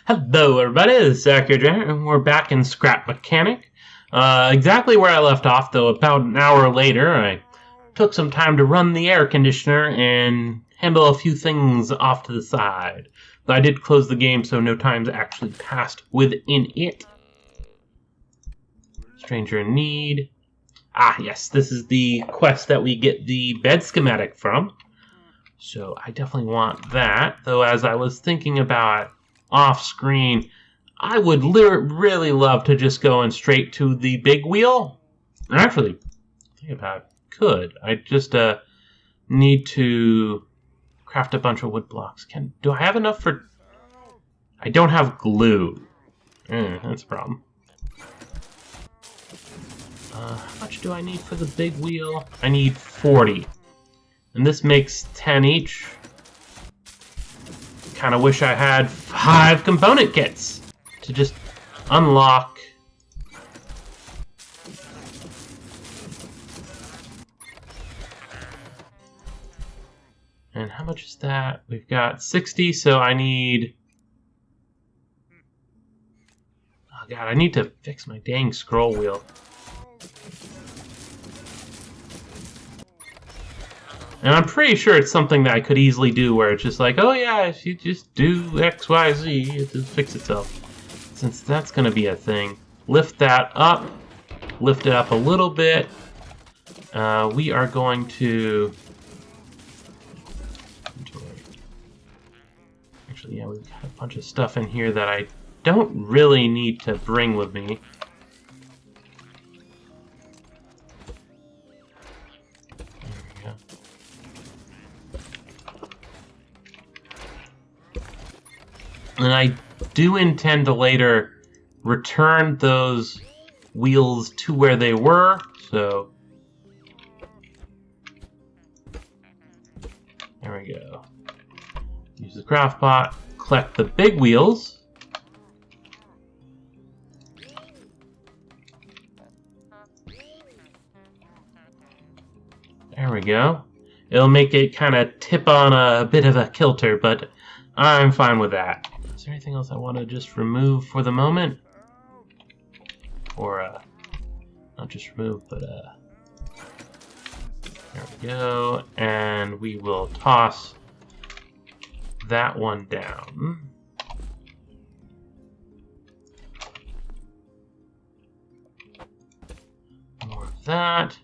Hello, everybody. This is Akhier, and we're back in Scrap Mechanic. Exactly where I left off, though. About an hour later, I took some time to run the air conditioner and handle a few things off to the side. But I did close the game, so no time's actually passed within it. Stranger in Need. Ah, yes, this is the quest that we get the bed schematic from. So I definitely want that. Though, as I was thinking about off screen, I would really love to just go in straight to the big wheel. Actually, think about it, could. I just need to craft a bunch of wood blocks. Do I have enough for... I don't have glue. That's a problem. How much do I need for the big wheel? I need 40. And this makes 10 each. Kind of wish I had 5 component kits to just unlock. And how much is that? We've got 60, so I need... Oh god, I need to fix my dang scroll wheel. And I'm pretty sure it's something that I could easily do where it's just like, oh yeah, if you just do X, Y, Z, it'll fix itself. Since that's going to be a thing. Lift that up. Lift it up a little bit. We are going to... Actually, yeah, we've got a bunch of stuff in here that I don't really need to bring with me. And I do intend to later return those wheels to where they were, so... There we go. Use the craft pot, collect the big wheels. There we go. It'll make it kind of tip on a bit of a kilter, but I'm fine with that. Is there anything else I want to just remove for the moment? Or, not just remove, but, there we go. And we will toss that one down. More of that.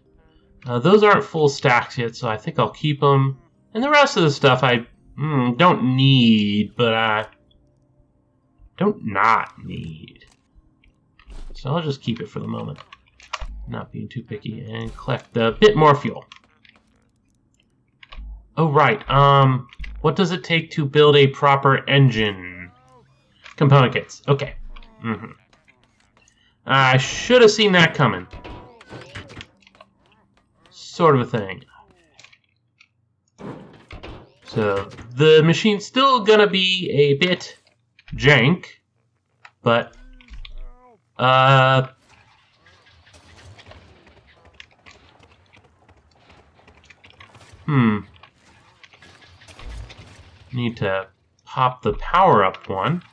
Those aren't full stacks yet, so I think I'll keep them. And the rest of the stuff I don't need, but I don't not need. So I'll just keep it for the moment. Not being too picky. And collect a bit more fuel. Oh, right. What does it take to build a proper engine? Component kits. Okay. I should have seen that coming. Sort of a thing. So, the machine's still gonna be a bit jank, but need to pop the power up one.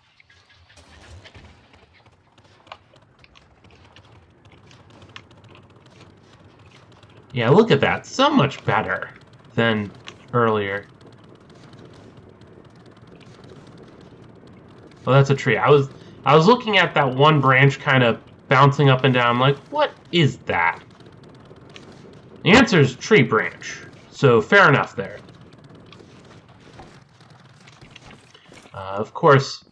Yeah, look at that. So much better than earlier. Well, that's a tree. I was looking at that one branch kind of bouncing up and down. I'm like, what is that? The answer is tree branch. So fair enough there. Of course,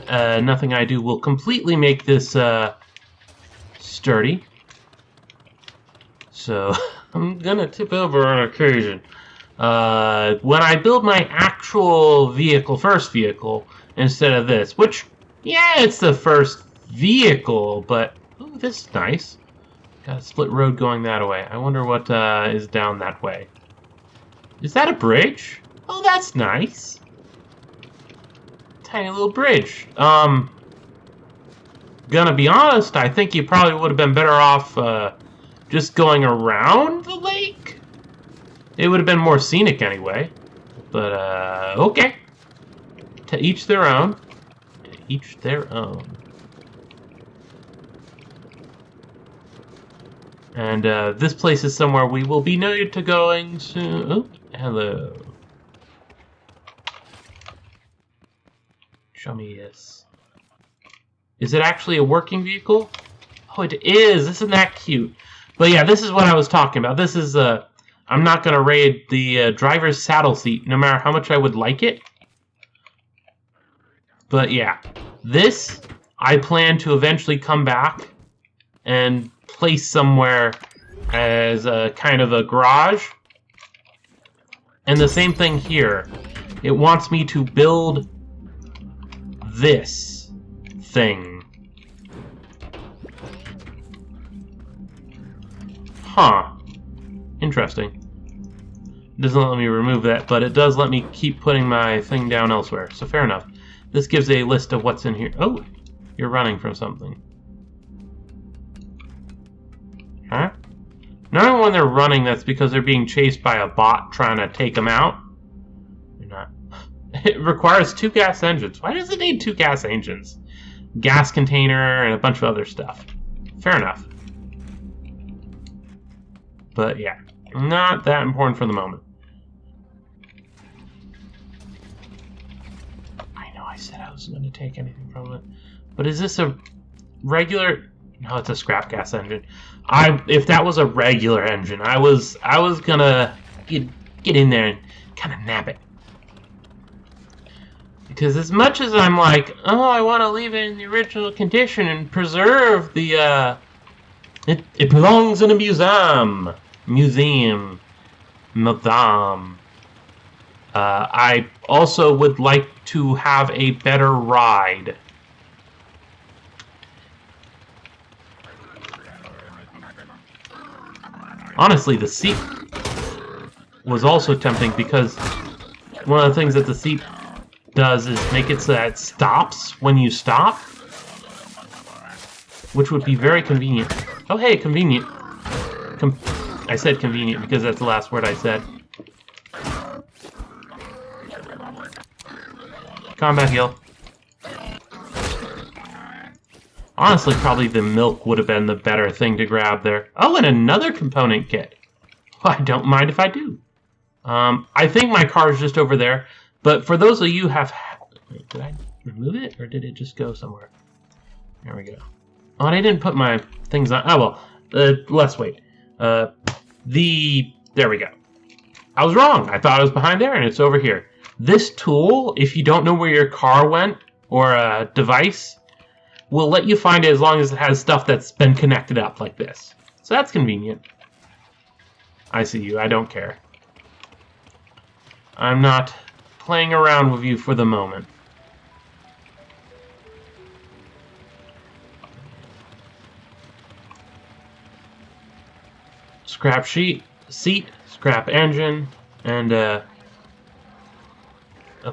nothing I do will completely make this sturdy. So I'm gonna tip over on occasion. When I build my actual vehicle, first vehicle, instead of this, which, yeah, it's the first vehicle, but, ooh, this is nice. Got a split road going that way. I wonder what is down that way. Is that a bridge? Oh, that's nice. Tiny little bridge. Gonna be honest, I think you probably would have been better off just going around the lake. It would have been more scenic anyway. But, okay. To each their own. each their own. And this place is somewhere we will be needed to going soon. Oh, hello. Show me this. Is it actually a working vehicle? Oh, it is. Isn't that cute? But yeah, this is what I was talking about. This is, I'm not going to raid the driver's saddle seat, no matter how much I would like it. But yeah, this, I plan to eventually come back and place somewhere as a kind of a garage. And the same thing here. It wants me to build this thing. Huh. Interesting. It doesn't let me remove that, but it does let me keep putting my thing down elsewhere. So fair enough. This gives a list of what's in here. Oh, you're running from something. Huh? Normally when they're running, that's because they're being chased by a bot trying to take them out. They're not. It requires 2 gas engines. Why does it need 2 gas engines? Gas container and a bunch of other stuff. Fair enough. But yeah, not that important for the moment. I know I said I wasn't going to take anything from it. But is this a regular... No, it's a scrap gas engine. If that was a regular engine, I was gonna get in there and kind of nab it. Because as much as I'm like, oh, I want to leave it in the original condition and preserve the, it belongs in a museum. I also would like to have a better ride. Honestly, the seat was also tempting because one of the things that the seat does is make it so that it stops when you stop, which would be very convenient. Oh, hey, convenient. I said convenient because that's the last word I said. Combat heal. Honestly, probably the milk would have been the better thing to grab there. Oh, and another component kit. Well, I don't mind if I do. I think my car is just over there. But for those of you who have... Wait, did I remove it? Or did it just go somewhere? There we go. Oh, and I didn't put my things on... Oh, well. Let's wait. There we go. I was wrong. I thought it was behind there, and it's over here. This tool, if you don't know where your car went, or a device... will let you find it as long as it has stuff that's been connected up like this. So that's convenient. I see you. I don't care. I'm not playing around with you for the moment. Scrap seat, scrap engine, and a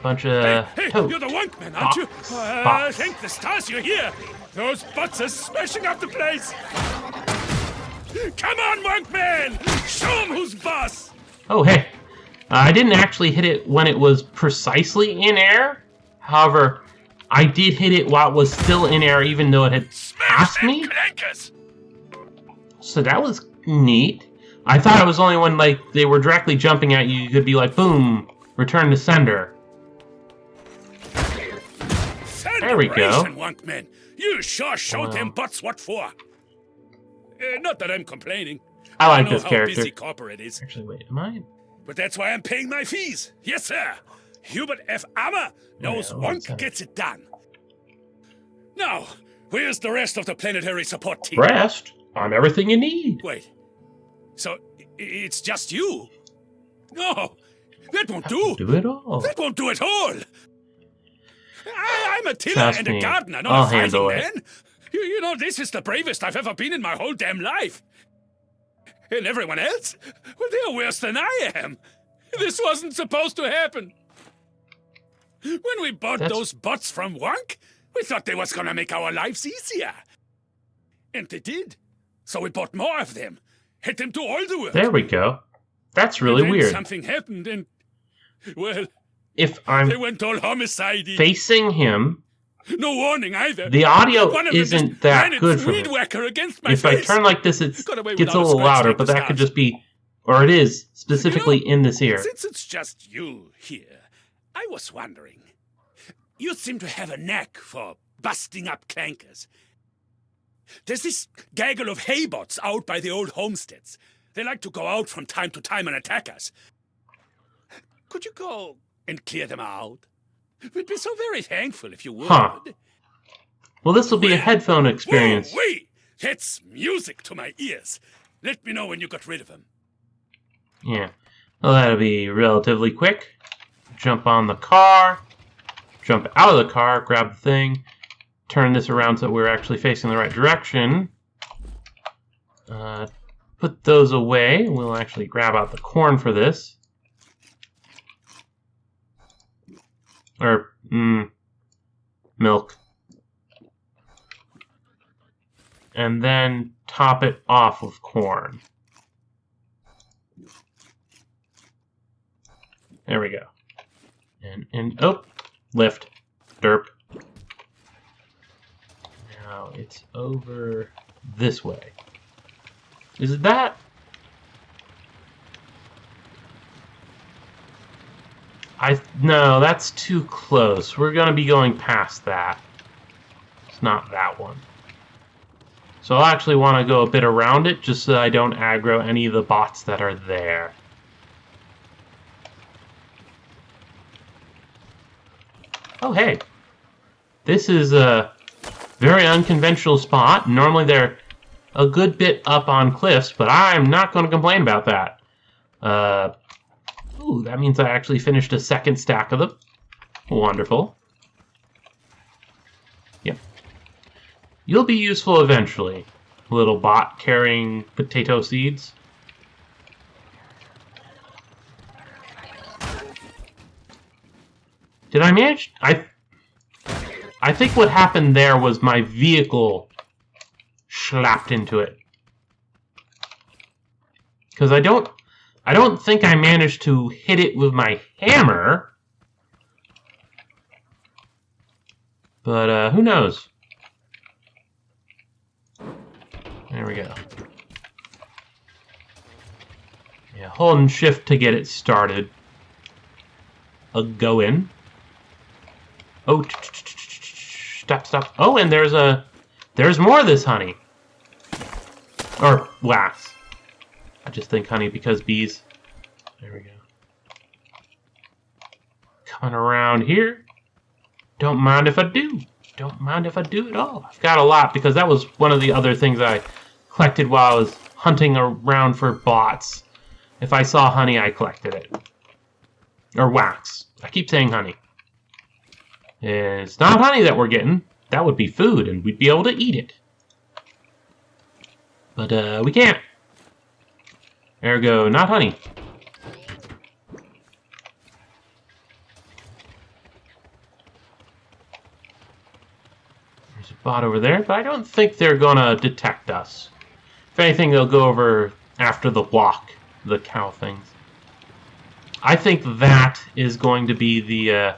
bunch of... Hey, you're the wunk man, aren't you? Thank the stars you're here. Those bots are smashing up the place. Come on, wunk man. Show them who's boss. Oh, hey. I didn't actually hit it when it was precisely in air. However, I did hit it while it was still in air, even though it had passed me. Clankers. So that was neat. I thought it was only when like they were directly jumping at you, you could be like, boom, return to sender. There we go. Wonkman. You sure showed them bots what for. Not that I'm complaining. I like know this how character. Busy corporate is. Actually, wait, am I? But that's why I'm paying my fees. Yes, sir. Hubert F. Ammer knows Wonk gets it done. Now, where's the rest of the planetary support team? Rest? I'm everything you need. Wait. So, it's just you? No, that won't do. Do it all. That won't do at all. I'm a tiller Trust and me. a gardener, not I'll a fighting handle it. man. You know, this is the bravest I've ever been in my whole damn life. And everyone else? Well, they're worse than I am. This wasn't supposed to happen. When we bought those bots from Wonk, we thought they was gonna make our lives easier. And they did. So we bought more of them. Had them do all the work. There we go. That's really and then weird. Something happened and... Well... If I'm they went all homicide-y. facing him, No warning either. The audio One of them isn't just that ran its good for weed me. whacker against my If face. I turn like this, it Got away gets a without little scratch, louder, like but the that could stars. just be, or it is, specifically in this ear. Since it's just you here, I was wondering. You seem to have a knack for busting up clankers. There's this gaggle of haybots out by the old homesteads. They like to go out from time to time and attack us. Could you go and clear them out? We'd be so very thankful if you would. Huh. Well, this will be a headphone experience. Whoa, wait! That's music to my ears. Let me know when you got rid of them. Yeah. Well, that'll be relatively quick. Jump on the car. Jump out of the car, grab the thing. Turn this around so we're actually facing the right direction. Put those away. We'll actually grab out the corn for this. Or, milk. And then top it off with corn. There we go. And oh, lift. Derp. Now it's over this way. Is it that? No, that's too close. We're gonna be going past that. It's not that one. So I'll actually want to go a bit around it just so I don't aggro any of the bots that are there. Oh, hey. This is a very unconventional spot. Normally they're a good bit up on cliffs, but I'm not going to complain about that. Ooh, that means I actually finished a second stack of them. Wonderful. Yep. You'll be useful eventually, little bot carrying potato seeds. Did I manage? I think what happened there was my vehicle slapped into it. Because I don't think I managed to hit it with my hammer. But who knows? There we go. Yeah, holding shift to get it started. Go in. Oh, stop. Oh, and there's more of this honey. Or wax. I just think honey because bees. There we go. Coming around here. Don't mind if I do. Don't mind if I do at all. I've got a lot because that was one of the other things I collected while I was hunting around for bots. If I saw honey, I collected it. Or wax. I keep saying honey. It's not honey that we're getting. That would be food, and we'd be able to eat it. But we can't. Ergo, not honey. There's a bot over there, but I don't think they're gonna detect us. If anything, they'll go over after the walk, the cow things. I think that is going to be the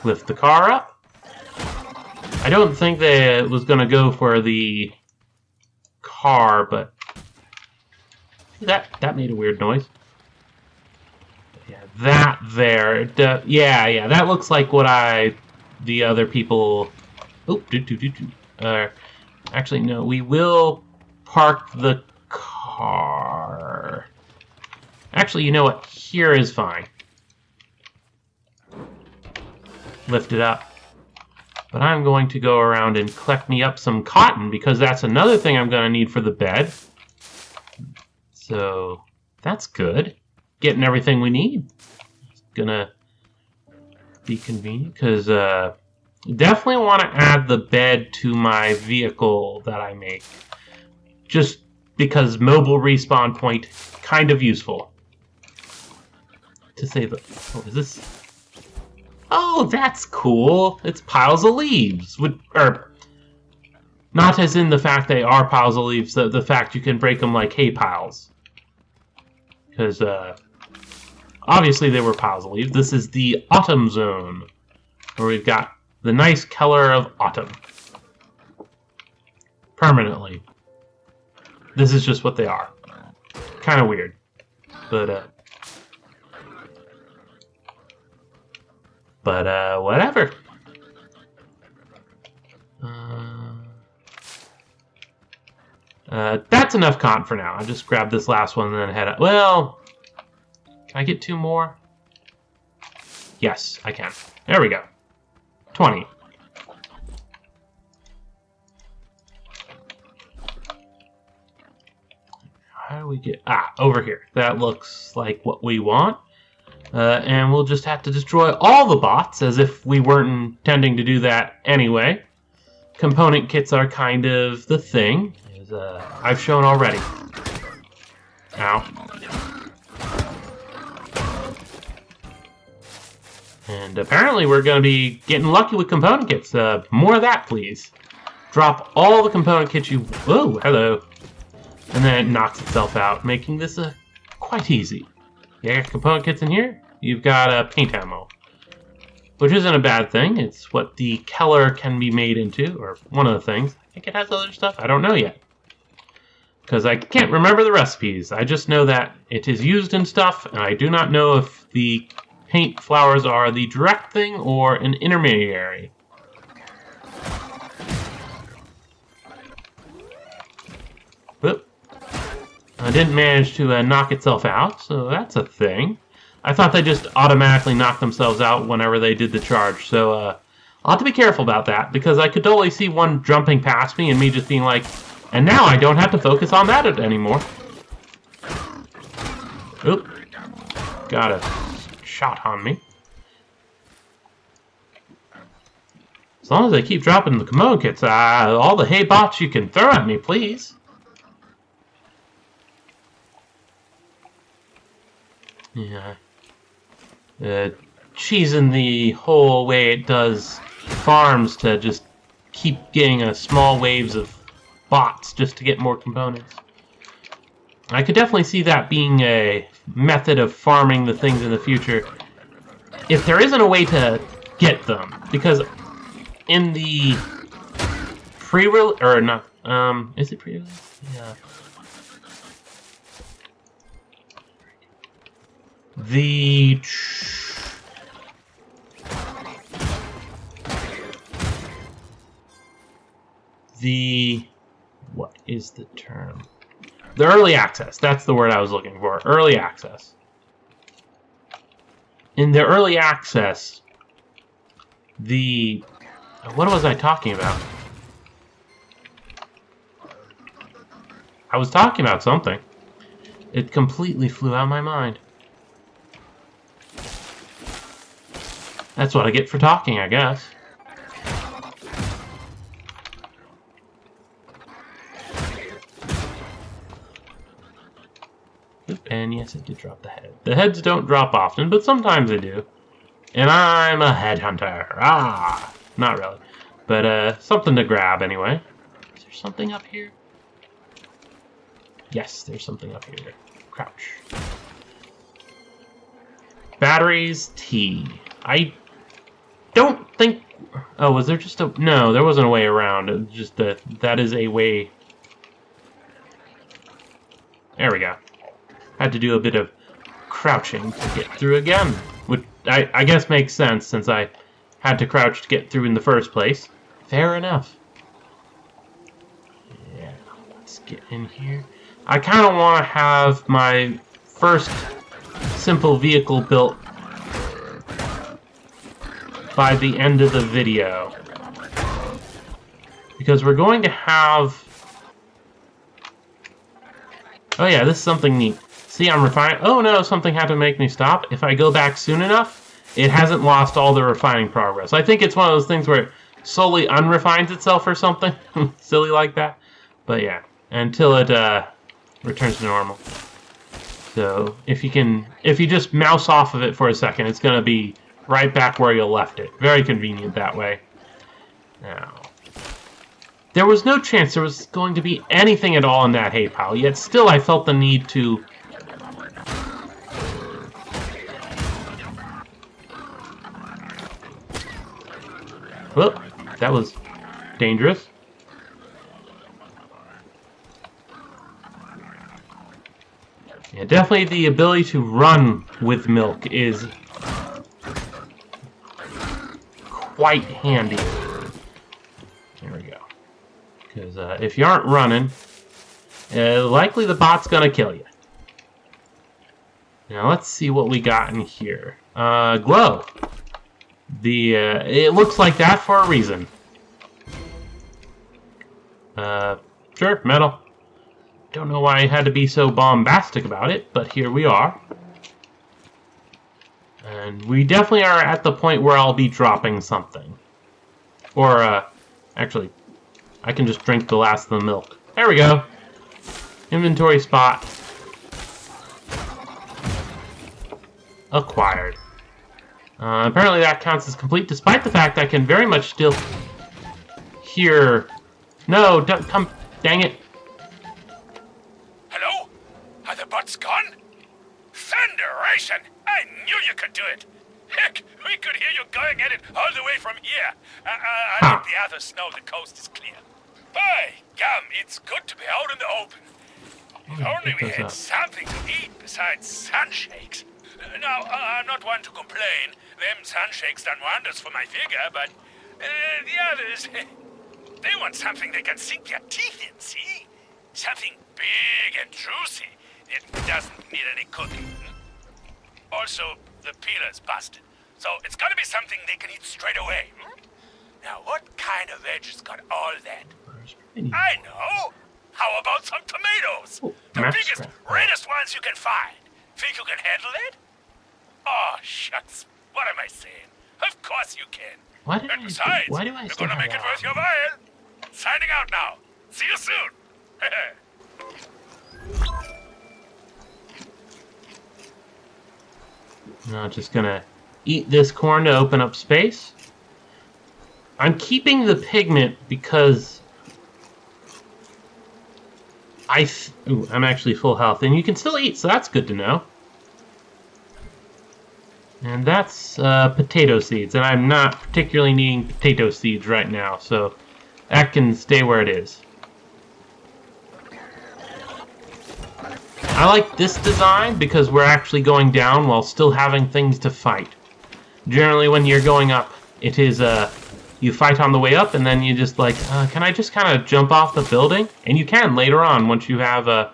lift the car up. I don't think that it was going to go for the car, but that made a weird noise. Yeah, that there. Yeah, that looks like what the other people. Oh, actually, no. We will park the car. Actually, you know what? Here is fine. Lift it up. But I'm going to go around and collect me up some cotton because that's another thing I'm going to need for the bed. So that's good. Getting everything we need. It's gonna be convenient because definitely want to add the bed to my vehicle that I make. Just because mobile respawn point, kind of useful. To say the... Oh, is this... Oh, that's cool. It's piles of leaves. Not as in the fact they are piles of leaves, the fact you can break them like hay piles. Because, obviously they were piles of leaves. This is the autumn zone, where we've got the nice color of autumn. Permanently. This is just what they are. Kind of weird. But whatever. That's enough cotton for now. I'll just grab this last one and then head up. Well, can I get 2 more? Yes, I can. There we go. 20. How do we get... over here. That looks like what we want. And we'll just have to destroy all the bots, as if we weren't intending to do that anyway. Component kits are kind of the thing, as I've shown already. Ow. And apparently we're going to be getting lucky with component kits. More of that, please. Drop all the component kits you... Whoa, hello. And then it knocks itself out, making this quite easy. You got component kits in here. You've got paint ammo, which isn't a bad thing. It's what the Keller can be made into, or one of the things. I think it has other stuff. I don't know yet, because I can't remember the recipes. I just know that it is used in stuff, and I do not know if the paint flowers are the direct thing or an intermediary. Whoop. I didn't manage to knock itself out, so that's a thing. I thought they just automatically knocked themselves out whenever they did the charge, so I'll have to be careful about that, because I could totally see one jumping past me and me just being like, and now I don't have to focus on that anymore. Oop. Got a shot on me. As long as they keep dropping the commode kits, all the hay bots you can throw at me, please. Yeah. Cheesing the whole way it does farms to just keep getting small waves of bots just to get more components. I could definitely see that being a method of farming the things in the future. If there isn't a way to get them, because in the pre-release, or not, is it pre-release? Yeah. What is the term? The early access. That's the word I was looking for. Early access. In the early access, what was I talking about? I was talking about something. It completely flew out of my mind. That's what I get for talking, I guess. And yes, it did drop the head. The heads don't drop often, but sometimes they do. And I'm a headhunter. Not really. But something to grab anyway. Is there something up here? Yes, there's something up here. Crouch. Batteries, T. I don't think... Oh, was there just a... No, there wasn't a way around. It was just that is a way... There we go. Had to do a bit of crouching to get through again. Which I guess makes sense, since I had to crouch to get through in the first place. Fair enough. Yeah, let's get in here. I kind of want to have my first simple vehicle built by the end of the video, because we're going to have... Oh yeah, this is something neat. See, I'm refining... Oh no, something had to make me stop. If I go back soon enough, it hasn't lost all the refining progress. I think it's one of those things where it slowly unrefines itself or something. Silly like that. But yeah, until it returns to normal. So if you just mouse off of it for a second, it's going to be right back where you left it. Very convenient that way. Now, There was no chance there was going to be anything at all in that hay pile, yet still I felt the need to... Well, that was dangerous. Yeah, definitely the ability to run with milk is quite handy. There we go. Because if you aren't running, likely the bot's gonna kill you. Now let's see what we got in here. Glow. It looks like that for a reason. Sure, metal. Don't know why I had to be so bombastic about it, but here we are. And we definitely are at the point where I'll be dropping something. Or, actually, I can just drink the last of the milk. There we go. Inventory spot. Acquired. Apparently that counts as complete, despite the fact I can very much still hear... No, don't come... Dang it. Hello? Are the bots gone? Thunderation! I knew you could do it! Heck, we could hear you going at it all the way from here. I let the others know the coast is clear. By gum, it's good to be out in the open. If only we had something to eat besides sunshakes. Now, I'm not one to complain. Them sunshakes done wonders for my figure, but the others, they want something they can sink their teeth in, see? Something big and juicy. It doesn't need any cooking. Also, the peeler's busted, so it's gotta be something they can eat straight away. Now, what kind of veg has got all that? I know! How about some tomatoes? Oh, the biggest, reddest ones you can find. Think you can handle it? Oh, shucks. What am I saying? Of course you can. And besides, why do I you're still gonna make it worth your while. Signing out now. See you soon. Now just gonna eat this corn to open up space. I'm keeping the pigment because I'm actually full health, and you can still eat, so that's good to know. And that's potato seeds, and I'm not particularly needing potato seeds right now, so that can stay where it is. I like this design because we're actually going down while still having things to fight. Generally, when you're going up, it is you fight on the way up, and then you just like, can I just kind of jump off the building? And you can later on once you have a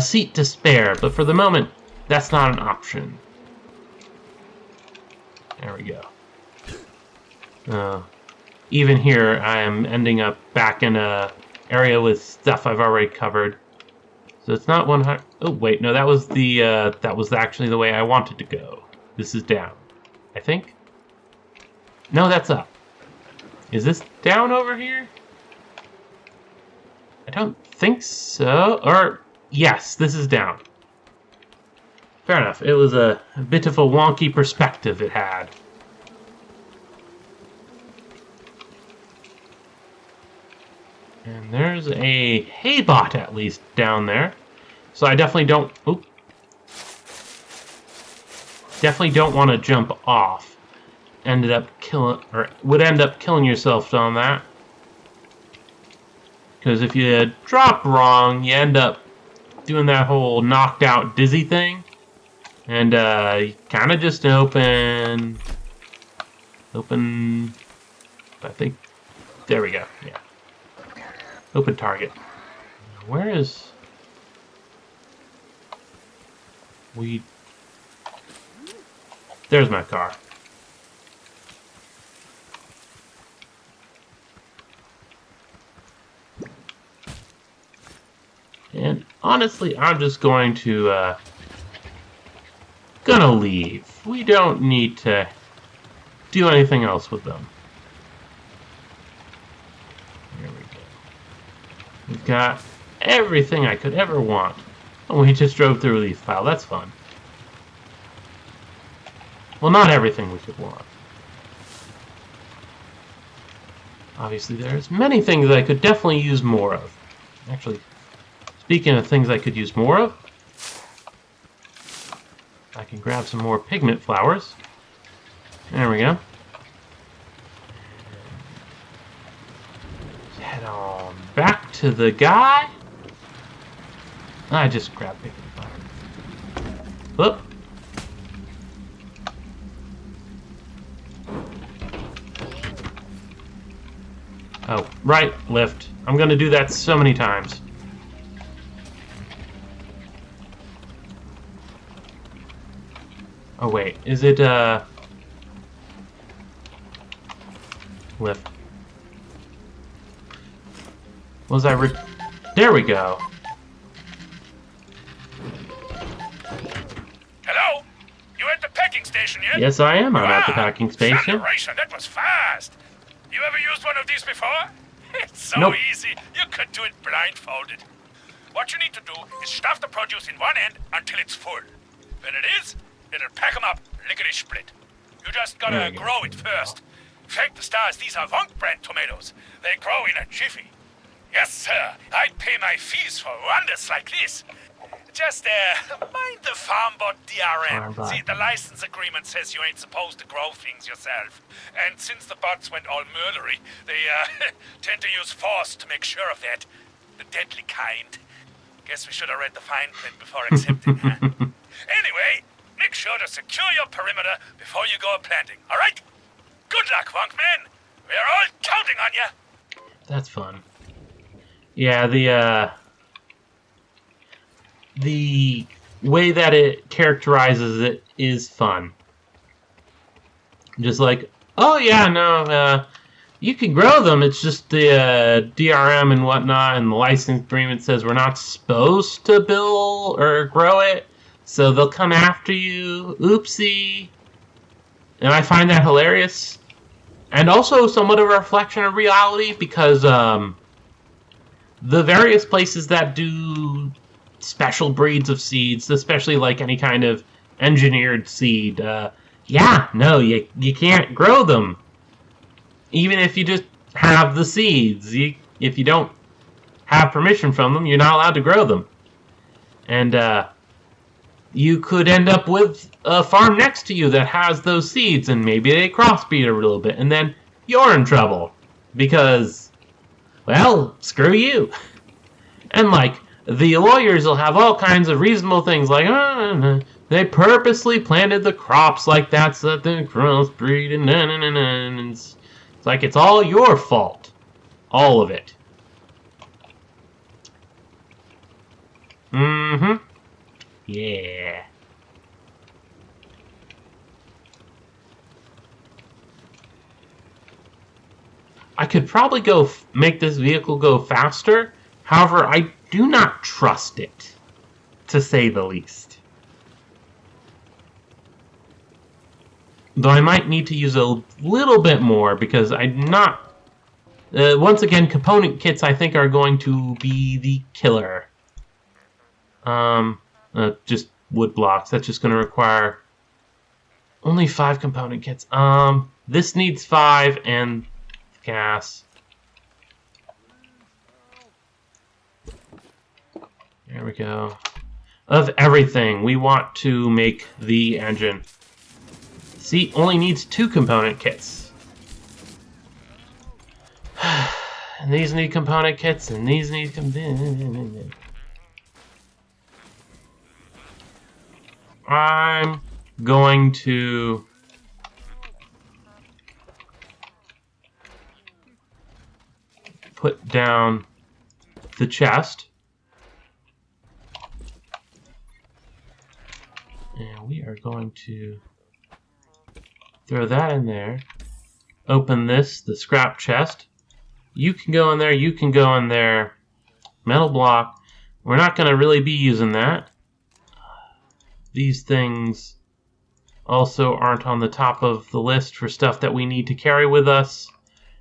seat to spare, but for the moment, that's not an option. There we go. Even here, I am ending up back in a area with stuff I've already covered. So it's not 100. Oh wait, no, that was that was actually the way I wanted to go. This is down, I think. No, that's up. Is this down over here? I don't think so. Or yes, this is down. Fair enough. It was a bit of a wonky perspective it had. And there's a hay bot at least down there. So I definitely don't... Oop. Definitely don't want to jump off. Would end up killing yourself on that. Because if you drop wrong, you end up doing that whole knocked out dizzy thing. And you kind of just open, I think, there we go, yeah. Open target. Where is, there's my car. And honestly, I'm just going to, gonna leave. We don't need to do anything else with them. There we go. We've got everything I could ever want. Oh, we just drove through a leaf pile. That's fun. Well, not everything we could want. Obviously, there's many things I could definitely use more of. Actually, speaking of things I could use more of, I can grab some more pigment flowers. There we go. Head on back to the guy. I just grabbed pigment flowers. Whoop. Oh, right, lift. I'm gonna do that so many times. Oh wait, is it lift? Was I there we go. Hello? You at the packing station yet? Yes, I am. I'm at the packing station. Thunderation, that was fast. You ever used one of these before? It's so Nope. easy. You could do it blindfolded. What you need to do is stuff the produce in one end until it's full. When it is, it'll pack 'em up, lickety-split. You just gotta grow it first. Thank the stars, these are Wonk brand tomatoes. They grow in a jiffy. Yes, sir. I'd pay my fees for wonders like this. Just, mind the farm bot DRM. See, the license agreement says you ain't supposed to grow things yourself. And since the bots went all murdery, they, tend to use force to make sure of that. The deadly kind. Guess we should have read the fine print before accepting, huh? Anyway, make sure to secure your perimeter before you go planting, alright? Good luck, Wonkman. We're all counting on you. That's fun. Yeah, the way that it characterizes it is fun. Just like, oh yeah, no, you can grow them. It's just the DRM and whatnot, and the license agreement says we're not supposed to build or grow it, so they'll come after you. Oopsie. And I find that hilarious, and also somewhat of a reflection of reality, because the various places that do special breeds of seeds, especially like any kind of engineered seed, you can't grow them. Even if you just have the seeds, if you don't have permission from them, you're not allowed to grow them. And you could end up with a farm next to you that has those seeds, and maybe they crossbreed a little bit, and then you're in trouble. Because, well, screw you. And like, the lawyers will have all kinds of reasonable things like, they purposely planted the crops like that so that they crossbreed, and it's like it's all your fault. All of it. Mm-hmm. Yeah. I could probably make this vehicle go faster. However, I do not trust it, to say the least. Though I might need to use a little bit more, because I'm not... once again, component kits I think are going to be the killer. Just wood blocks. That's just going to require only 5 component kits. This needs 5, and gas. There we go. Of everything, we want to make the engine. See, only needs 2 component kits. And these need component kits, and these need I'm going to put down the chest. And we are going to throw that in there. Open this, the scrap chest. You can go in there, you can go in there. Metal block. We're not going to really be using that. These things also aren't on the top of the list for stuff that we need to carry with us.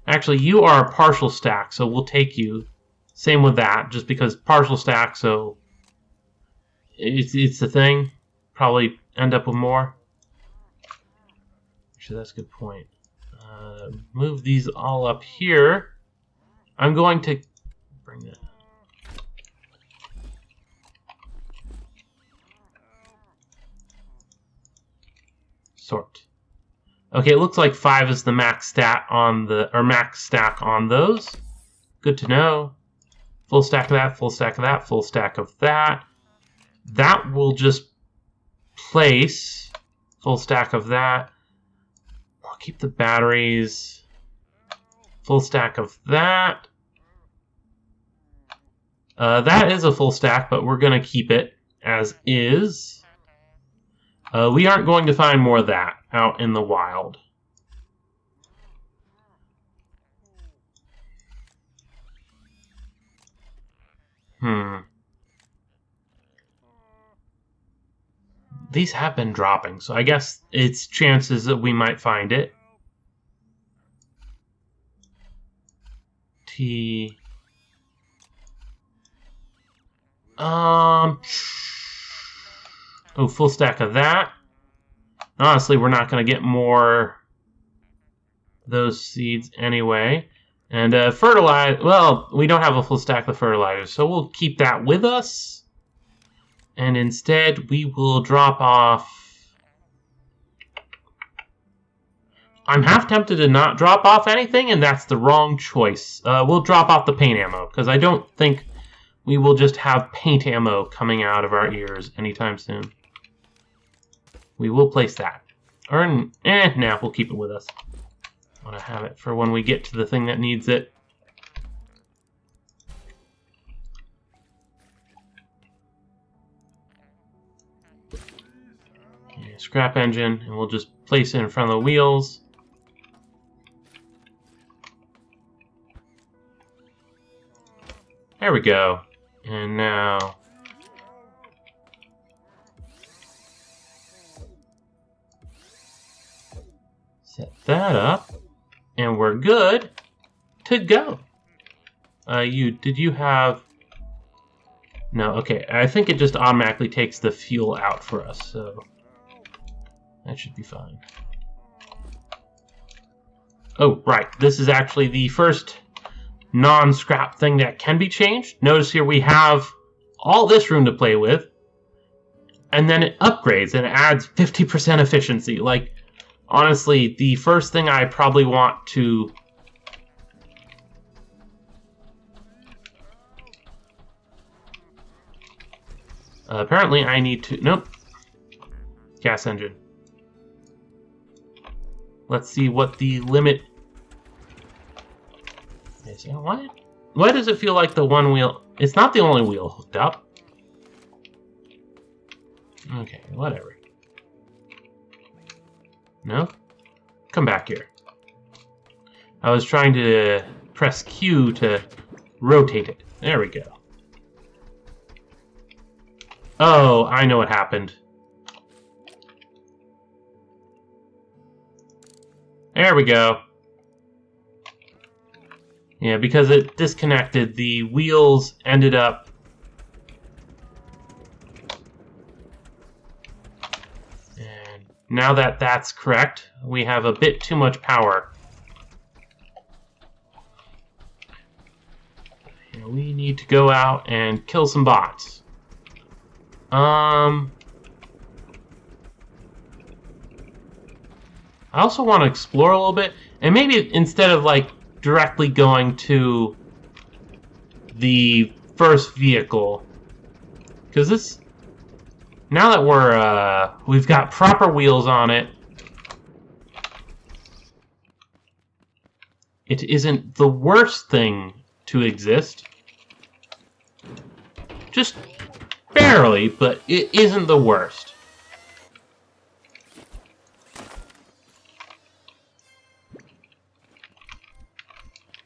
Actually, you are a partial stack, so we'll take you. Same with that, just because partial stack, so it's the thing. Probably end up with more. Actually, that's a good point. Move these all up here. I'm going to bring that. Sort. Okay, it looks like 5 is the max stat on the, or max stack on those. Good to know. Full stack of that, full stack of that, full stack of that. That will just place. Full stack of that. I'll keep the batteries. Full stack of that. That is a full stack, but we're going to keep it as is. We aren't going to find more of that out in the wild. These have been dropping, so I guess it's chances that we might find it. Oh, full stack of that. Honestly, we're not going to get more those seeds anyway. And fertilize. Well, we don't have a full stack of fertilizer, so we'll keep that with us. And instead, we will drop off. I'm half tempted to not drop off anything, and that's the wrong choice. We'll drop off the paint ammo, because I don't think we will just have paint ammo coming out of our ears anytime soon. We will place that. Or, nah, we'll keep it with us. I want to have it for when we get to the thing that needs it. Okay, scrap engine, and we'll just place it in front of the wheels. There we go. And now set that up, and we're good to go. Did you have? No, okay. I think it just automatically takes the fuel out for us, so that should be fine. Oh, right. This is actually the first non-scrap thing that can be changed. Notice here we have all this room to play with, and then it upgrades and it adds 50% efficiency. Like, honestly, the first thing I probably want to apparently I need to, nope, gas engine. Let's see what the limit is. Why does it feel like the one wheel? It's not the only wheel hooked up. Okay, whatever. No? Come back here. I was trying to press Q to rotate it. There we go. Oh, I know what happened. There we go. Yeah, because it disconnected, the wheels ended up... And now that that's correct, we have a bit too much power. We need to go out and kill some bots. I also want to explore a little bit, and maybe instead of like directly going to the first vehicle, because this, now that we've got proper wheels on it, it isn't the worst thing to exist. Just barely, but it isn't the worst.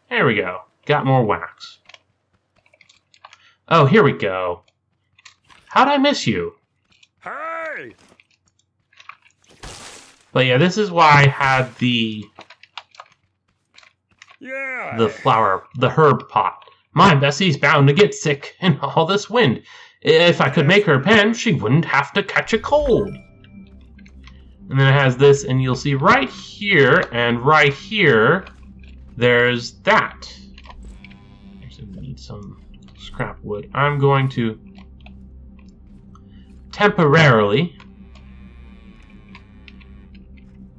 There we go. Got more wax. Oh, here we go. How'd I miss you? Hey! But yeah, this is why I had the flower, the herb pot. My Bessie's bound to get sick in all this wind. If I could make her pen, she wouldn't have to catch a cold. And then it has this, and you'll see right here and right here, there's that. Actually, we need some scrap wood. I'm going to temporarily...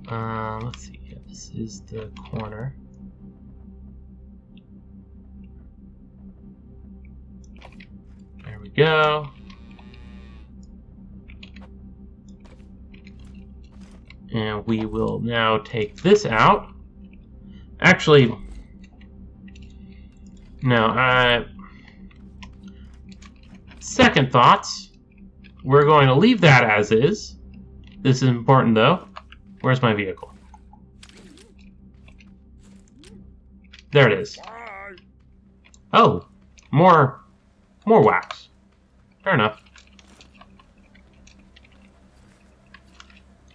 let's see. Yeah, this is the corner. There we go. And we will now take this out. Actually, no, second thoughts. We're going to leave that as is. This is important though. Where's my vehicle? There it is. Oh, more wax. Fair enough.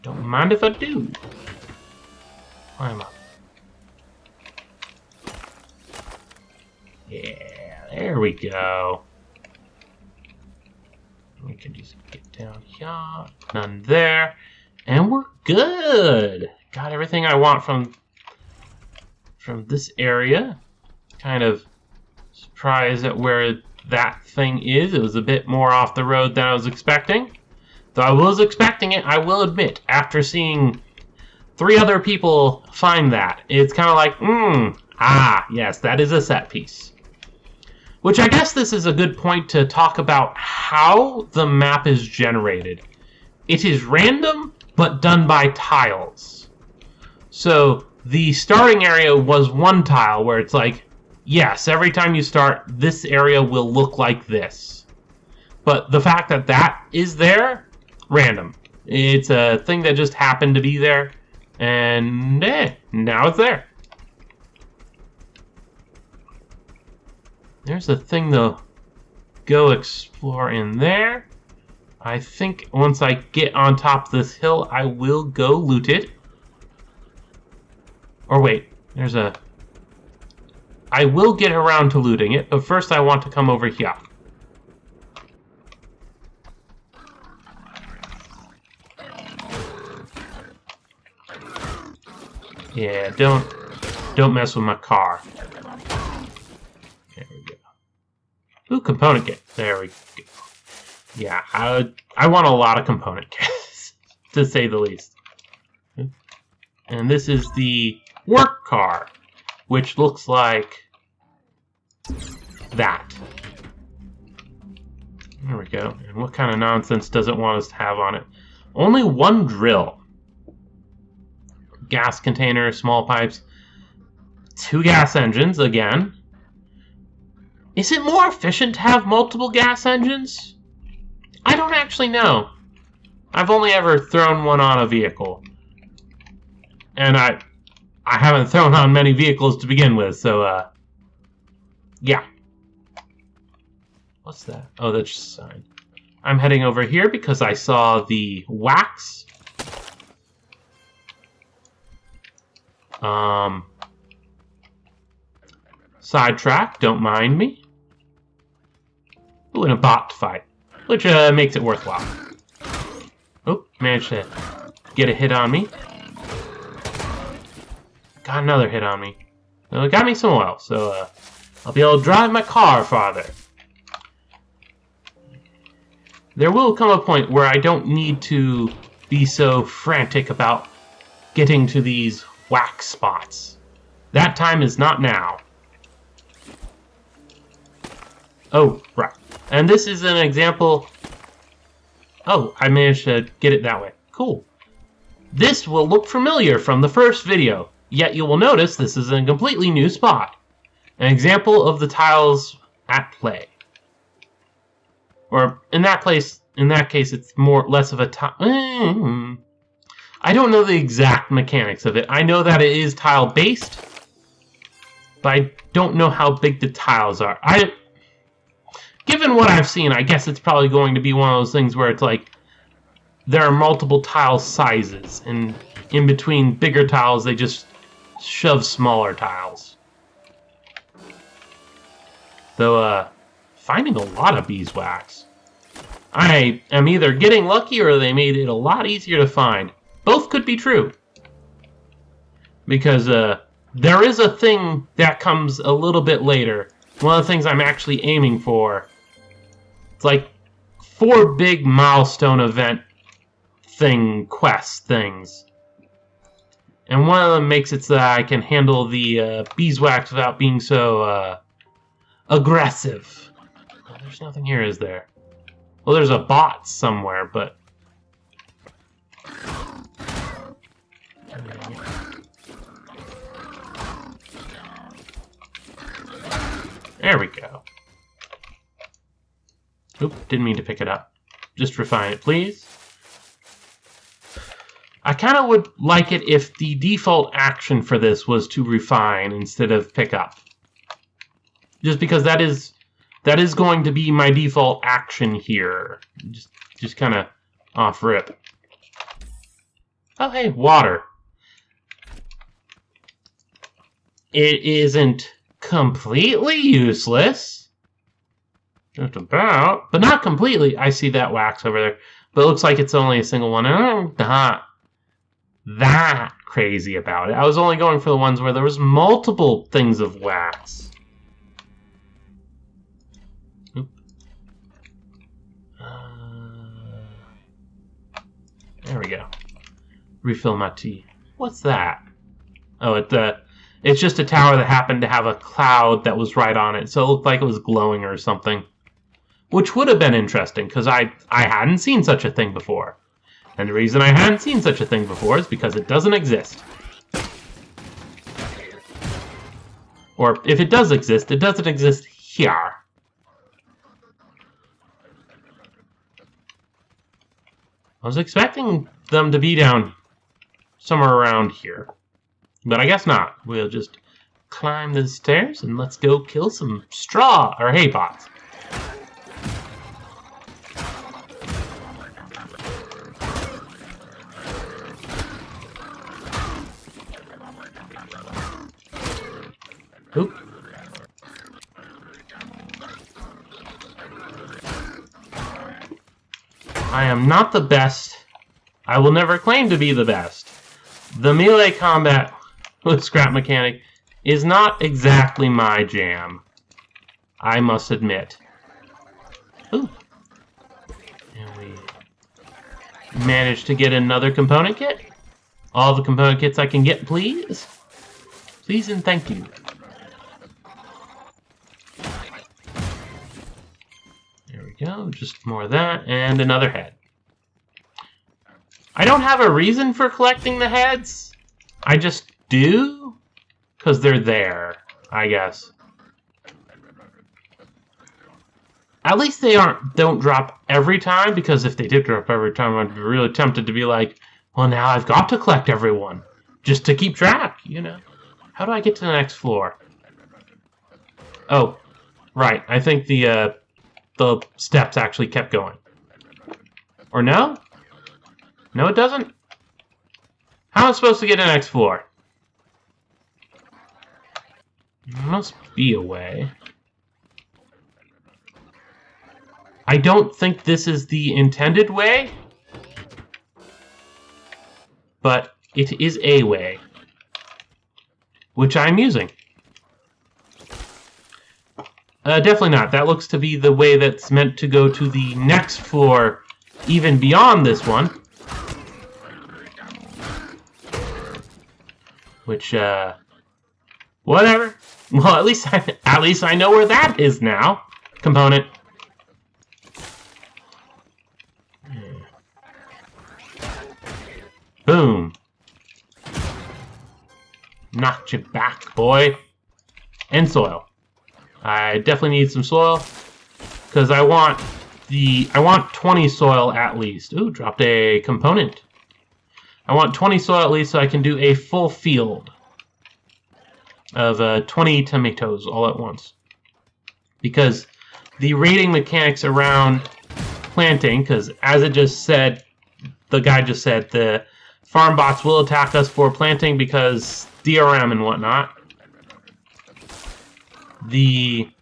Don't mind if I do. Climb up. Yeah, there we go. We can just get down here. None there. And we're good. Got everything I want from this area. Kind of surprised at where that thing is. It was a bit more off the road than I was expecting. Though I was expecting it, I will admit, after seeing 3 other people find that, it's kind of like, yes, that is a set piece. Which I guess this is a good point to talk about how the map is generated. It is random, but done by tiles. So the starting area was 1 tile where it's like, yes, every time you start, this area will look like this. But the fact that that is there, random. It's a thing that just happened to be there, and now it's there. There's a thing to go explore in there. I think once I get on top of this hill, I will go loot it. Or wait, there's a... I will get around to looting it, but first I want to come over here. Yeah, don't mess with my car. There we go. Ooh, component kit. There we go. Yeah, I want a lot of component kits, to say the least. And this is the work car, which looks like that. There we go. And what kind of nonsense does it want us to have on it? Only 1 drill. Gas container, small pipes, 2 gas engines again. Is it more efficient to have multiple gas engines? I don't actually know. I've only ever thrown one on a vehicle. And I haven't thrown on many vehicles to begin with, so yeah. What's that? Oh, that's just a sign. I'm heading over here because I saw the wax. Sidetrack, don't mind me. Ooh, and a bot fight, which makes it worthwhile. Oh, managed to get a hit on me. Got another hit on me. Well, it got me some oil, so I'll be able to drive my car farther. There will come a point where I don't need to be so frantic about getting to these wax spots. That time is not now. Oh, right. And this is an example... Oh, I managed to get it that way. Cool. This will look familiar from the first video, yet you will notice this is a completely new spot. An example of the tiles at play. Or, in that case, it's less of a tile... I don't know the exact mechanics of it. I know that it is tile-based, but I don't know how big the tiles are. Given what I've seen, I guess it's probably going to be one of those things where it's like there are multiple tile sizes, and in between bigger tiles, they just shove smaller tiles. Though, finding a lot of beeswax. I am either getting lucky or they made it a lot easier to find. both could be true. Because there is a thing that comes a little bit later. One of the things I'm actually aiming for. It's like 4 big milestone event quest things. And one of them makes it so that I can handle the beeswax without being so aggressive. Oh, there's nothing here, is there? Well, there's a bot somewhere, but... There we go. Oop, didn't mean to pick it up. Just refine it, please. I kind of would like it if the default action for this was to refine instead of pick up. Just because that is going to be my default action here. Just kind of off rip. Oh, hey, water. It isn't completely useless. Just about. But not completely. I see that wax over there. But it looks like it's only a single one. I'm not that crazy about it. I was only going for the ones where there was multiple things of wax. Oop. There we go. Refill my tea. What's that? Oh, it's just a tower that happened to have a cloud that was right on it, so it looked like it was glowing or something. Which would have been interesting, because I hadn't seen such a thing before. And the reason I hadn't seen such a thing before is because it doesn't exist. Or if it does exist, it doesn't exist here. I was expecting them to be down somewhere around here. But I guess not. We'll just climb the stairs and let's go kill some straw or hay pots. Oop. I am not the best. I will never claim to be the best. The melee combat with scrap mechanic is not exactly my jam. I must admit. Ooh. And we managed to get another component kit. All the component kits I can get, please. Please and thank you. There we go, just more of that, and another head. I don't have a reason for collecting the heads. I just do, because they're there, I guess. At least they don't drop every time, because if they did drop every time, I'd be really tempted to be like, well, now I've got to collect everyone, just to keep track, you know? How do I get to the next floor? Oh, right, I think the steps actually kept going. Or no? No, it doesn't? How am I supposed to get to the next floor? There must be a way. I don't think this is the intended way, but it is a way, which I'm using. Definitely not. That looks to be the way that's meant to go to the next floor, even beyond this one. Which, whatever. Well, at least I know where that is now. Component. Boom. Knocked you back, boy. And soil. I definitely need some soil, because I want 20 soil at least. Ooh, dropped a component. I want 20 soil at least so I can do a full field of 20 tomatoes all at once. Because the rating mechanics around planting, because as it just said, the guy just said, the farm bots will attack us for planting because DRM and whatnot. I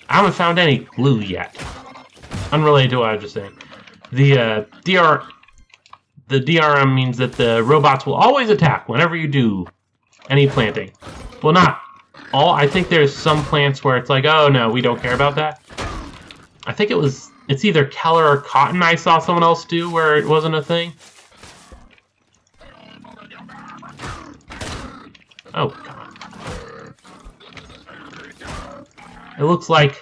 haven't found any glue yet. Unrelated to what I was just saying. The DRM means that the robots will always attack whenever you do any planting. Well, not all. I think there's some plants where it's like, oh no, we don't care about that. I think it's either Keller or Cotton I saw someone else do where it wasn't a thing. Oh, God. It looks like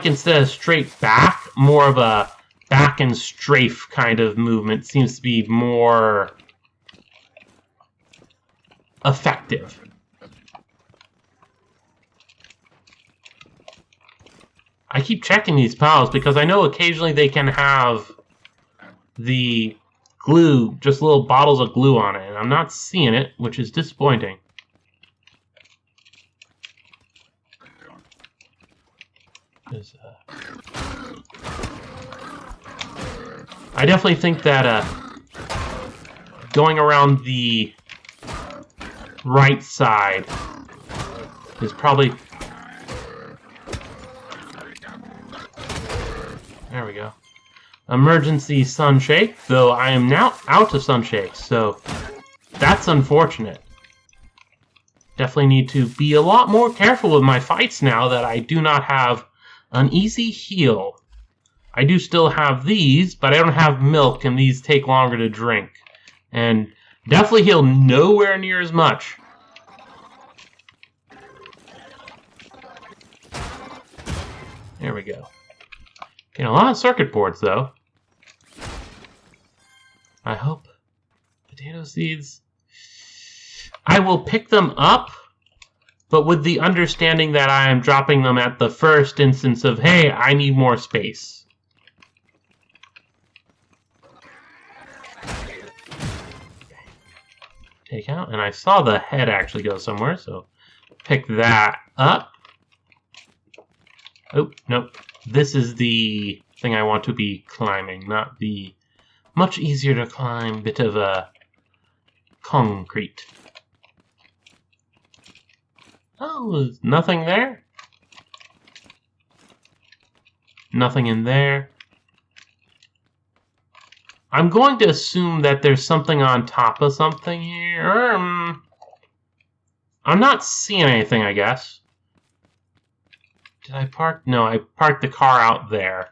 instead of straight back, more of a back and strafe kind of movement seems to be more effective. I keep checking these piles because I know occasionally they can have the glue, just little bottles of glue on it, and I'm not seeing it, which is disappointing. I definitely think that going around the right side is probably... There we go. Emergency sunshake, though I am now out of sunshake, so that's unfortunate. Definitely need to be a lot more careful with my fights now that I do not have an easy heal. I do still have these, but I don't have milk, and these take longer to drink. And definitely heal nowhere near as much. There we go. Getting a lot of circuit boards, though. I hope. Potato seeds. I will pick them up, but with the understanding that I am dropping them at the first instance of, hey, I need more space. Take out, and I saw the head actually go somewhere, so pick that up. Oh, nope. This is the thing I want to be climbing, not the much easier to climb bit of concrete. Oh, there's nothing there? Nothing in there. I'm going to assume that there's something on top of something here. I'm not seeing anything, I guess. Did I park? No, I parked the car out there.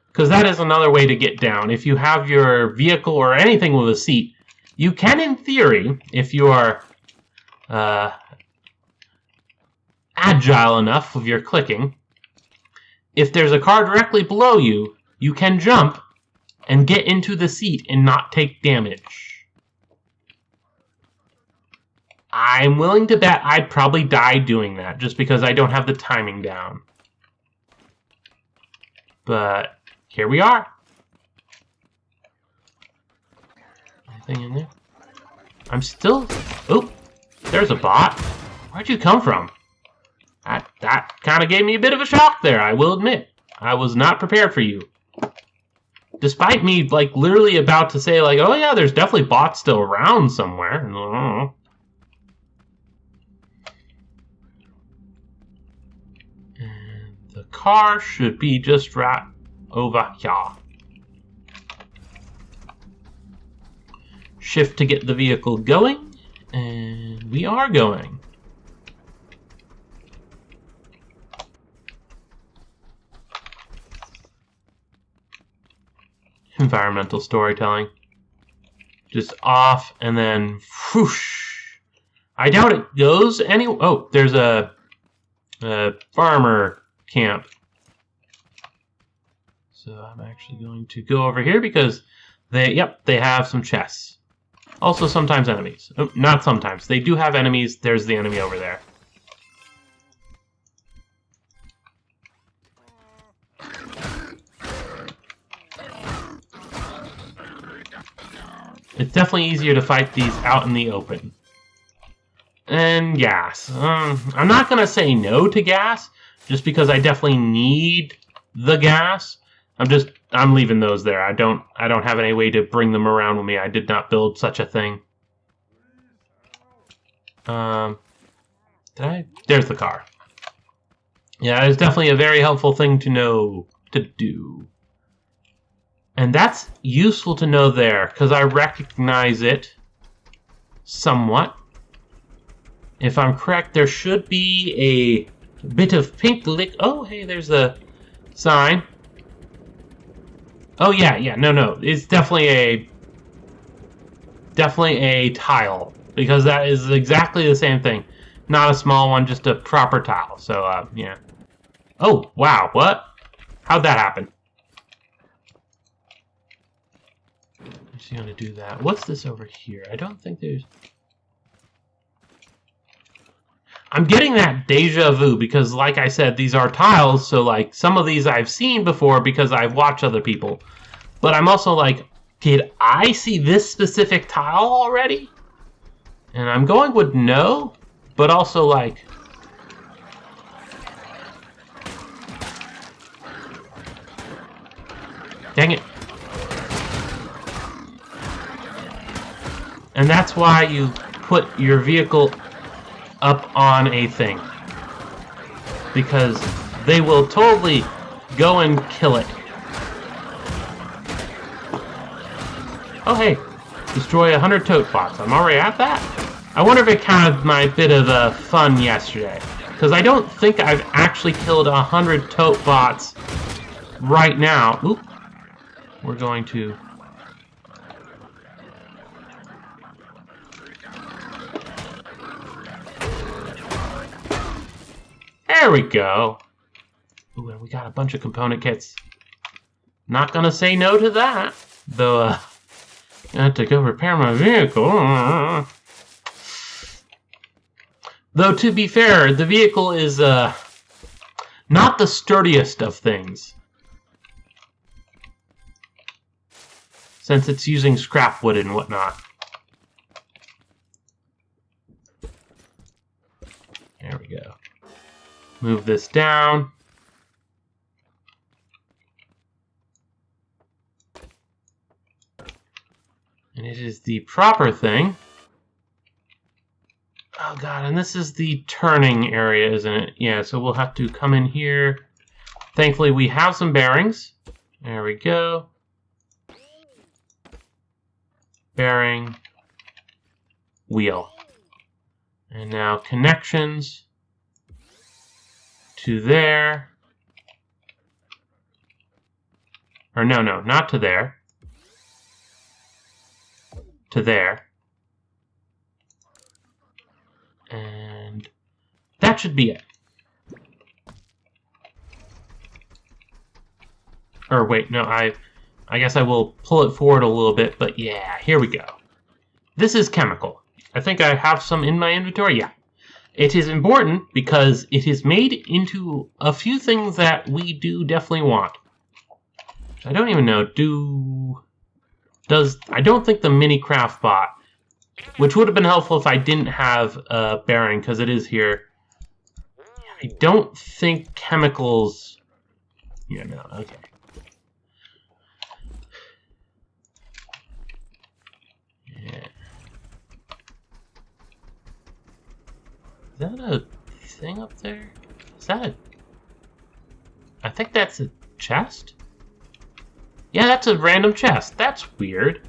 Because that is another way to get down. If you have your vehicle or anything with a seat, you can, in theory, if you are agile enough with your clicking, if there's a car directly below you, you can jump and get into the seat and not take damage. I'm willing to bet I'd probably die doing that, just because I don't have the timing down. But here we are. Anything in there? I'm still... Oh, there's a bot. Where'd you come from? That kind of gave me a bit of a shock there, I will admit. I was not prepared for you. Despite me, like, literally about to say, like, oh yeah, there's definitely bots still around somewhere. And the car should be just right over here. Shift to get the vehicle going, and we are going. Environmental storytelling. Just off and then whoosh. I doubt it goes any... Oh, there's a farmer camp. So I'm actually going to go over here because they have some chests. Also sometimes enemies. Oh, not sometimes. They do have enemies. There's the enemy over there. It's definitely easier to fight these out in the open. And gas. I'm not going to say no to gas, just because I definitely need the gas. I'm leaving those there. I don't have any way to bring them around with me. I did not build such a thing. There's the car. Yeah, it's definitely a very helpful thing to know. to do. And that's useful to know there, because I recognize it somewhat. If I'm correct, there should be a bit of pink lick. Oh, hey, there's a sign. Oh, yeah, no. It's definitely a tile, because that is exactly the same thing. Not a small one, just a proper tile. So, yeah. Oh, wow, what? How'd that happen? I'm just gonna do that. What's this over here? I don't think there's... I'm getting that deja vu because, like I said, these are tiles, so, like, some of these I've seen before because I've watched other people. But I'm also like, did I see this specific tile already? And I'm going with no, but also, like... Dang it. And that's why you put your vehicle up on a thing. Because they will totally go and kill it. Oh, hey. Destroy 100 tote bots. I'm already at that? I wonder if it counted my bit of fun yesterday. Because I don't think I've actually killed 100 tote bots right now. Oop. We're going to... There we go. Ooh, and we got a bunch of component kits. Not gonna say no to that. Though, I have to go repair my vehicle. Though, to be fair, the vehicle is, not the sturdiest of things. Since it's using scrap wood and whatnot. There we go. Move this down. And it is the proper thing. Oh god, and this is the turning area, isn't it? Yeah, so we'll have to come in here. Thankfully, we have some bearings. There we go. Bearing. Wheel. And now connections to there. Or no, not to there. To there. And that should be it. Or wait, no, I guess I will pull it forward a little bit, but yeah, here we go. This is chemical. I think I have some in my inventory, yeah. It is important because it is made into a few things that we do definitely want. I don't even know, I don't think the mini craft bot, which would have been helpful if I didn't have a bearing, because it is here. I don't think chemicals... Yeah, no, okay. Yeah. Is that a thing up there? Is that a... I think that's a chest? Yeah, that's a random chest. That's weird.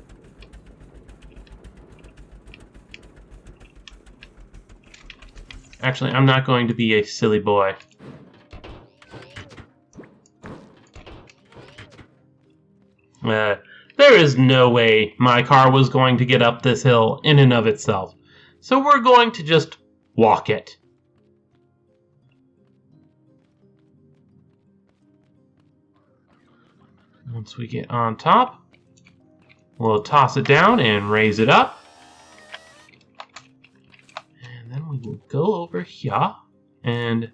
Actually, I'm not going to be a silly boy. There is no way my car was going to get up this hill in and of itself. So we're going to just walk it. Once we get on top, we'll toss it down and raise it up. And then we will go over here and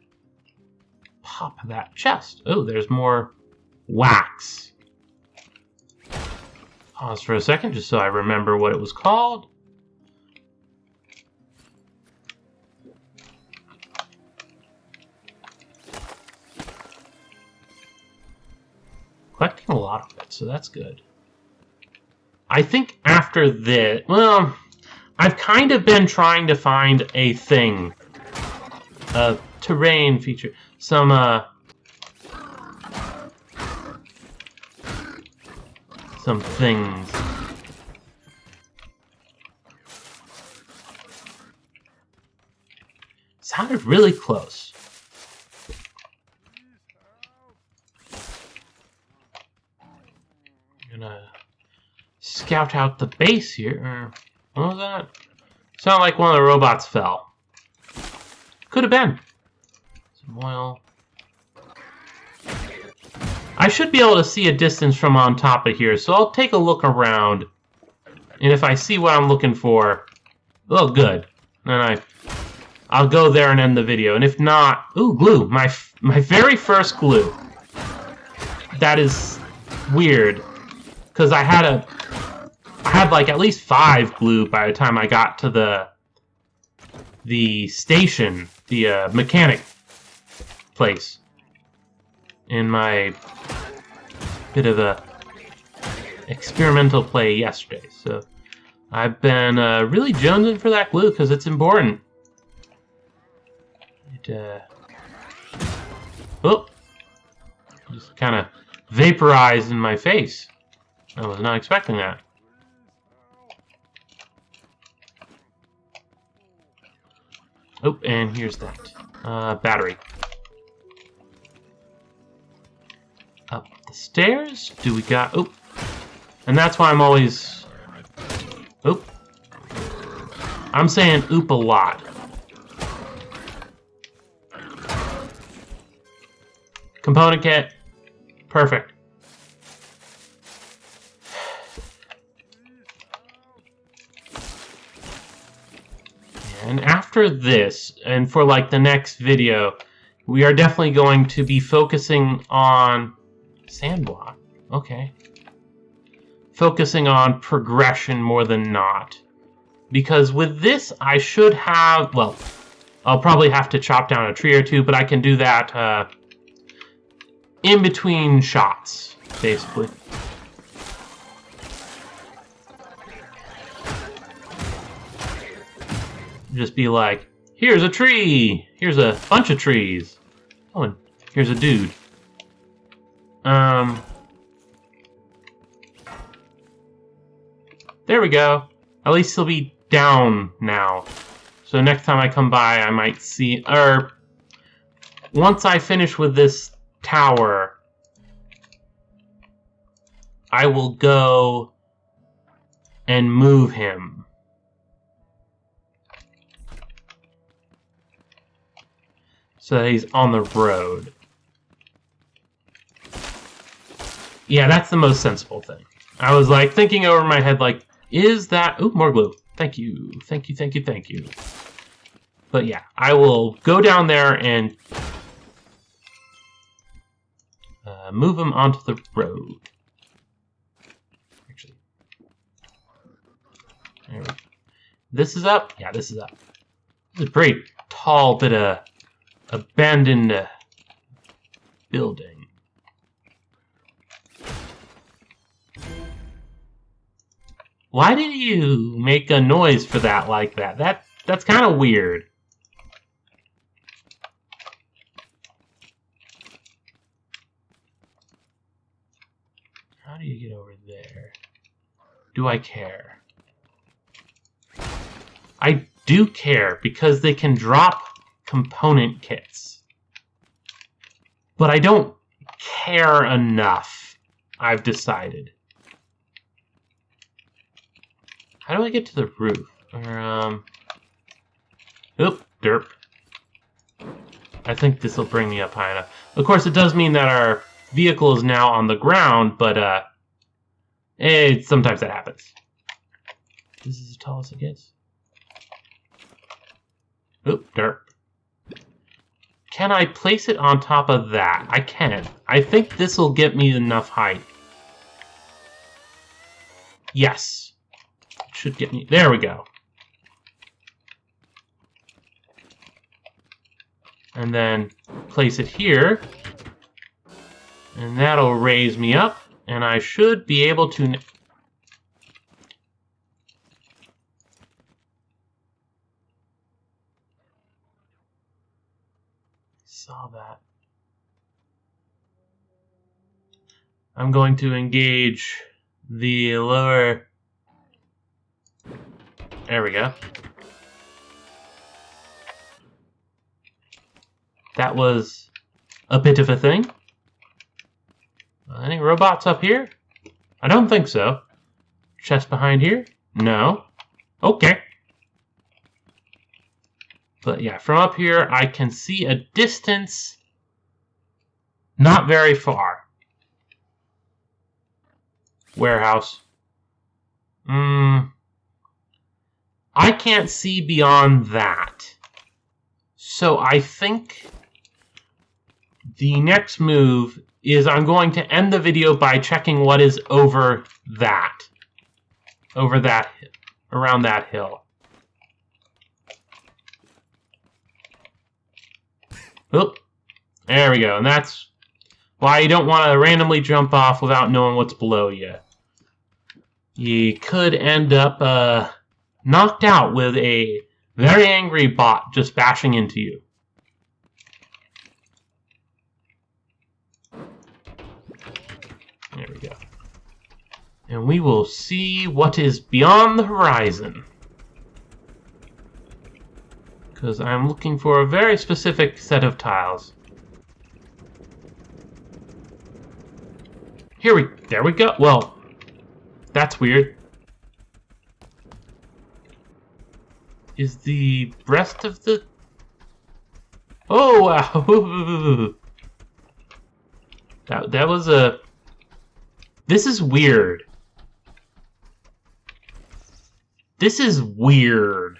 pop that chest. Oh, there's more wax. Pause for a second just so I remember what it was called. Collecting a lot of it, so that's good. I think after this, well, I've kind of been trying to find a thing, a terrain feature, some some things. Sounded really close. I'm gonna scout out the base here. What was that? Sounded like one of the robots fell. Could have been. Some oil. I should be able to see a distance from on top of here, so I'll take a look around. And if I see what I'm looking for, oh, good. Then I'll go there and end the video. And if not, ooh, glue. My very first glue. That is weird, because I had like at least 5 glue by the time I got to the station, the mechanic place. In my bit of a experimental play yesterday, so I've been really jonesing for that glue because it's important. Oh, just kind of vaporized in my face. I was not expecting that. Oh, and here's that battery. Up the stairs. Do we got... Oh. And that's why I'm always... Oop. I'm saying oop a lot. Component kit. Perfect. And after this, and for like the next video, we are definitely going to be focusing on... Sandblock. Okay. Focusing on progression more than not. Because with this, I should have... Well, I'll probably have to chop down a tree or two, but I can do that in between shots, basically. Just be like, here's a tree! Here's a bunch of trees. Oh, and here's a dude. There we go. At least he'll be down now. So next time I come by, I might see... Or, once I finish with this tower, I will go and move him. So that he's on the road. Yeah, that's the most sensible thing. I was like thinking over my head, like, is that... Ooh, more glue. Thank you. Thank you, thank you, thank you. But yeah, I will go down there and move him onto the road. Actually, there we go. This is up? Yeah, this is up. This is a pretty tall bit of abandoned building. Why did you make a noise for that like that? That's kind of weird. How do you get over there? Do I care? I do care because they can drop component kits. But I don't care enough, I've decided. How do I get to the roof? Or, oop, derp. I think this will bring me up high enough. Of course, it does mean that our vehicle is now on the ground, but, sometimes that happens. This is as tall as it gets. Oop, derp. Can I place it on top of that? I can. I think this will get me enough height. Yes. Should get me... There we go. And then place it here. And that'll raise me up. And I should be able to... Saw that. I'm going to engage the lower... There we go. That was a bit of a thing. Any robots up here? I don't think so. Chest behind here? No. Okay. But yeah, from up here I can see a distance not very far. Warehouse. I can't see beyond that. So I think the next move is I'm going to end the video by checking what is over that. Over that, around that hill. Oop. There we go. And that's why you don't want to randomly jump off without knowing what's below you. You could end up knocked out with a very angry bot just bashing into you. There we go. And we will see what is beyond the horizon. Because I'm looking for a very specific set of tiles. There we go. Well, that's weird. Is the rest of the... Oh, wow. That was a... This is weird. This is weird.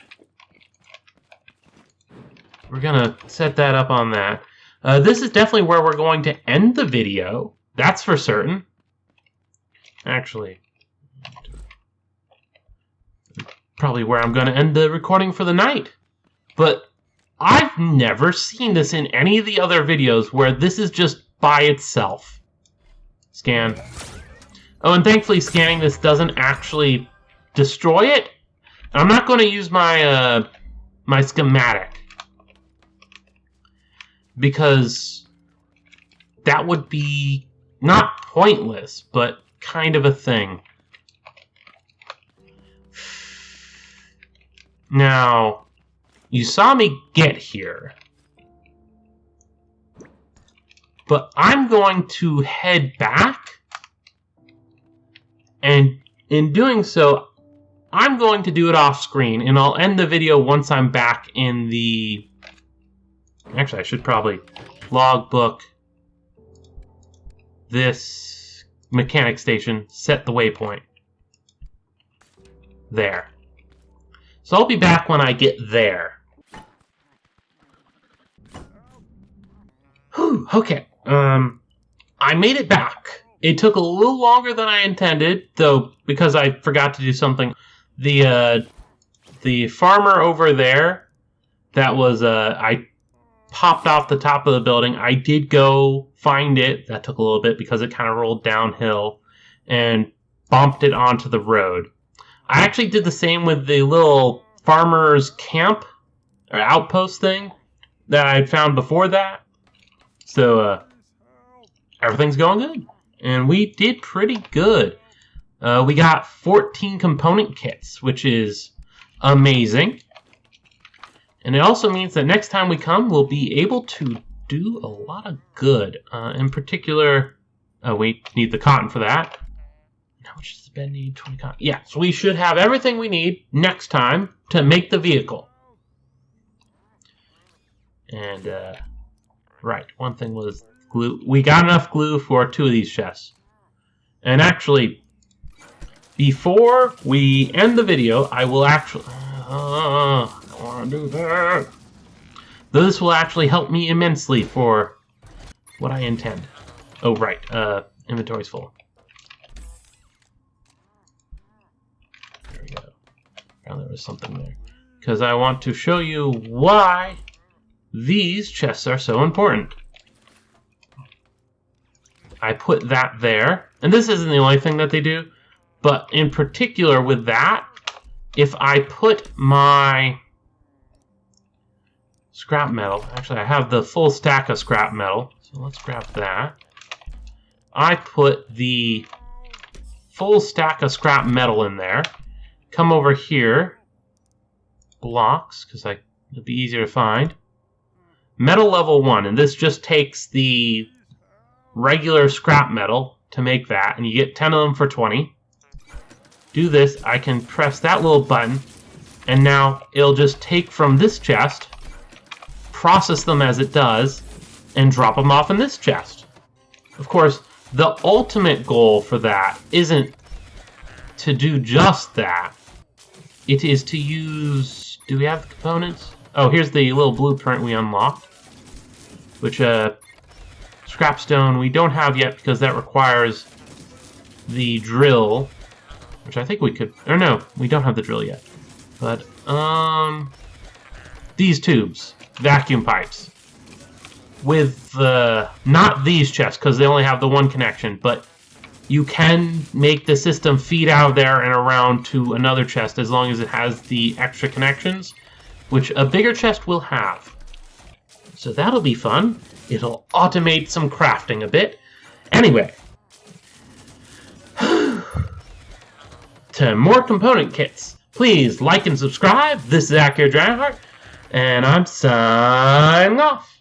We're gonna set that up on that. This is definitely where we're going to end the video. That's for certain. Actually, probably where I'm going to end the recording for the night. But I've never seen this in any of the other videos where this is just by itself. Scan. Oh, and thankfully scanning this doesn't actually destroy it. I'm not going to use my my schematic, because that would be not pointless, but kind of a thing. Now, you saw me get here, but I'm going to head back, and in doing so, I'm going to do it off screen, and I'll end the video once I'm back in the... Actually, I should probably logbook this mechanic station, set the waypoint. There. So I'll be back when I get there. Whew, okay. I made it back. It took a little longer than I intended, though, because I forgot to do something. The farmer over there, that was, I popped off the top of the building. I did go find it. That took a little bit because it kind of rolled downhill and bumped it onto the road. I actually did the same with the little farmer's camp or outpost thing that I had found before that. So, everything's going good. And we did pretty good. We got 14 component kits, which is amazing. And it also means that next time we come, we'll be able to do a lot of good. In particular, we need the cotton for that. How much does the bed need? 20 cotton. Yeah, so we should have everything we need next time to make the vehicle. And, right, one thing was glue. We got enough glue for 2 of these chests. And actually, before we end the video, I will actually... I don't want to do that. This will actually help me immensely for what I intend. Oh, right. Inventory's full. There we go. Found there was something there. Because I want to show you why these chests are so important. I put that there. And this isn't the only thing that they do. But in particular with that, if I put my scrap metal, actually I have the full stack of scrap metal, so let's grab that. I put the full stack of scrap metal in there. Come over here. Blocks, because it'd be easier to find. Metal level 1, and this just takes the regular scrap metal to make that, and you get 10 of them for 20. Do this, I can press that little button, and now it'll just take from this chest, process them as it does, and drop them off in this chest. Of course, the ultimate goal for that isn't to do just that. It is to use... Do we have the components? Oh, here's the little blueprint we unlocked. Which, scrapstone we don't have yet because that requires the drill. Which I think we could... Or no, we don't have the drill yet. But, these tubes. Vacuum pipes. With not these chests, because they only have the one connection, but you can make the system feed out of there and around to another chest as long as it has the extra connections, which a bigger chest will have. So that'll be fun. It'll automate some crafting a bit. Anyway. To more component kits, please like and subscribe. This is Akhier, and I'm signing off.